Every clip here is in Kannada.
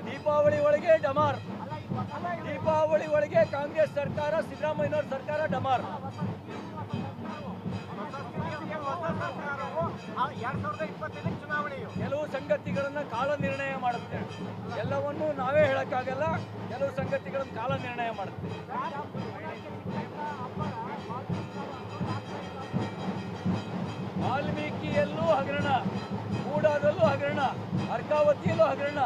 ದೀಪಾವಳಿ ಒಳಗೆ ಡಮಾರ್, ದೀಪಾವಳಿ ಒಳಗೆ ಕಾಂಗ್ರೆಸ್ ಸರ್ಕಾರ, ಸಿದ್ದರಾಮಯ್ಯನವ್ರ ಸರ್ಕಾರ ಡಮಾರ್. ಕೆಲವು ಸಂಗತಿಗಳನ್ನ ಕಾಲ ನಿರ್ಣಯ ಮಾಡುತ್ತೆ, ಎಲ್ಲವನ್ನೂ ನಾವೇ ಹೇಳಕ್ಕಾಗಲ್ಲ. ಕೆಲವು ಸಂಗತಿಗಳನ್ನು ಕಾಲ ನಿರ್ಣಯ ಮಾಡುತ್ತೆ. ವಾಲ್ಮೀಕಿಯಲ್ಲೂ ಹಗರಣ, ಮೂಡಾದಲ್ಲೂ ಹಗರಣ, ಅರ್ಕಾವತಿಯಲ್ಲೂ ಹಗರಣ,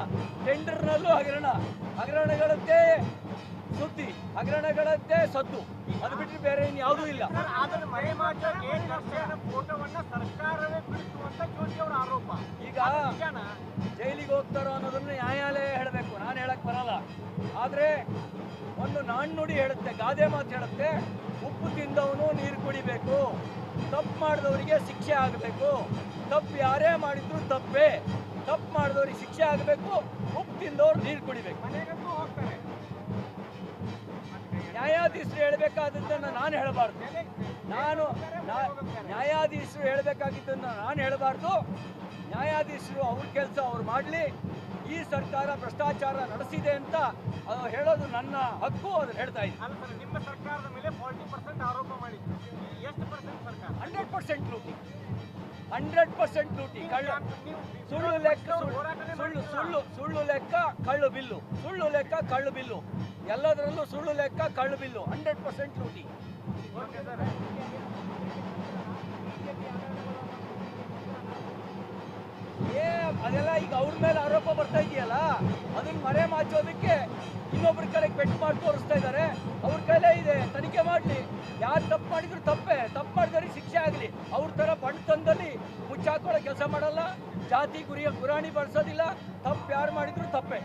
ಟೆಂಡರ್ನಲ್ಲೂ ಹಗರಣ. ಹಗರಣಗಳದ್ದೇ ಸುದ್ದಿ, ಹಗರಣಗಳದ್ದೇ ಸದ್ದು, ಅದು ಬಿಟ್ಟರೆ ಬೇರೆ ಇನ್ಯಾವುದೂ ಇಲ್ಲ. ಈಗ ಜೈಲಿಗೆ ಹೋಗ್ತಾರೋ ಅನ್ನೋದನ್ನು ನ್ಯಾಯಾಲಯ ಹೇಳಬೇಕು, ನಾನು ಹೇಳಕ್ ಬರಲ್ಲ. ಆದರೆ ಒಂದು ನಾಣ್ಣುಡಿ ಹೇಳುತ್ತೆ, ಗಾದೆ ಮಾತು ಹೇಳುತ್ತೆ, ಉಪ್ಪು ತಿಂದವನು ನೀರು ಕುಡಿಬೇಕು, ತಪ್ಪು ಮಾಡಿದವರಿಗೆ ಶಿಕ್ಷೆ ಆಗಬೇಕು. ತಪ್ಪು ಯಾರೇ ಮಾಡಿದ್ರು ತಪ್ಪೇ, ತಪ್ಪು ಮಾಡಿದವ್ರಿಗೆ ಶಿಕ್ಷೆ ಆಗಬೇಕು, ಉಪ್ಪು ತಿಂದವ್ರು ನೀರು ಕುಡಿಬೇಕು. ನ್ಯಾಯಾಧೀಶರು ಹೇಳಬೇಕಾದದ್ದನ್ನು ನಾನು ಹೇಳಬಾರ್ದು, ನ್ಯಾಯಾಧೀಶರು ಹೇಳಬೇಕಾಗಿದ್ದನ್ನು ನಾನು ಹೇಳಬಾರ್ದು. ನ್ಯಾಯಾಧೀಶರು ಅವ್ರ ಕೆಲಸ ಅವ್ರು ಮಾಡಲಿ. ಈ ಸರ್ಕಾರ ಭ್ರಷ್ಟಾಚಾರ ನಡೆಸಿದೆ ಅಂತ ಹೇಳೋದು ನನ್ನ ಹಕ್ಕು, ಅದನ್ನು ಹೇಳ್ತಾ ಇದ್ದೀನಿ. ನಿಮ್ಮ ಸರ್ಕಾರದ ಮೇಲೆ 40% ಆರೋಪ ಮಾಡಿದ್ರು, ಎಷ್ಟು ಪರ್ಸೆಂಟ್ ಸರ್ಕಾರ? 100% ಲೂಟಿ, 100% ಲೂಟಿ. ಸುಳ್ಳು ಲೆಕ್ಕ, ಸುಳ್ಳು ಲೆಕ್ಕ, ಕಳ್ಳು ಬಿಲ್ಲು, ಸುಳ್ಳು ಲೆಕ್ಕ, ಕಳ್ಳು ಬಿಲ್ಲು, ಎಲ್ಲದರಲ್ಲೂ ಸುಳ್ಳು ಲೆಕ್ಕ, ಕಳ್ಳು ಬಿಲ್ಲು, 100% ಲೂಟಿ. ಅದೆಲ್ಲ ಈಗ ಅವ್ರ ಮೇಲೆ ಆರೋಪ ಬರ್ತಾ ಇದೆಯಲ್ಲ, ಅದನ್ನ ಮರೆ ಮಾಚೋದಕ್ಕೆ ಇನ್ನೊಬ್ರ ಕಡೆಗೆ ಬೆಟ್ ಮಾಡಿ ತೋರಿಸ್ತಾ ಇದ್ದಾರೆ. ಅವ್ರ ಕೈಲೇ ಇದೆ, ತನಿಖೆ ಮಾಡಲಿ. ಯಾರು ತಪ್ಪು ಮಾಡಿದ್ರು ತಪ್ಪೇ, ತಪ್ಪು ಮಾಡಿದವ್ರಿಗೆ ಶಿಕ್ಷೆ ಆಗಲಿ. ಅವ್ರ ಥರ ಬಣ್ಣತನದಲ್ಲಿ ಮುಚ್ಚಾಕೊಳ್ಳೋ ಕೆಲಸ ಮಾಡಲ್ಲ, ಜಾತಿ ಗುರಾಣಿ ಬಳಸೋದಿಲ್ಲ. ತಪ್ಪು ಯಾರು ಮಾಡಿದ್ರು ತಪ್ಪೇ.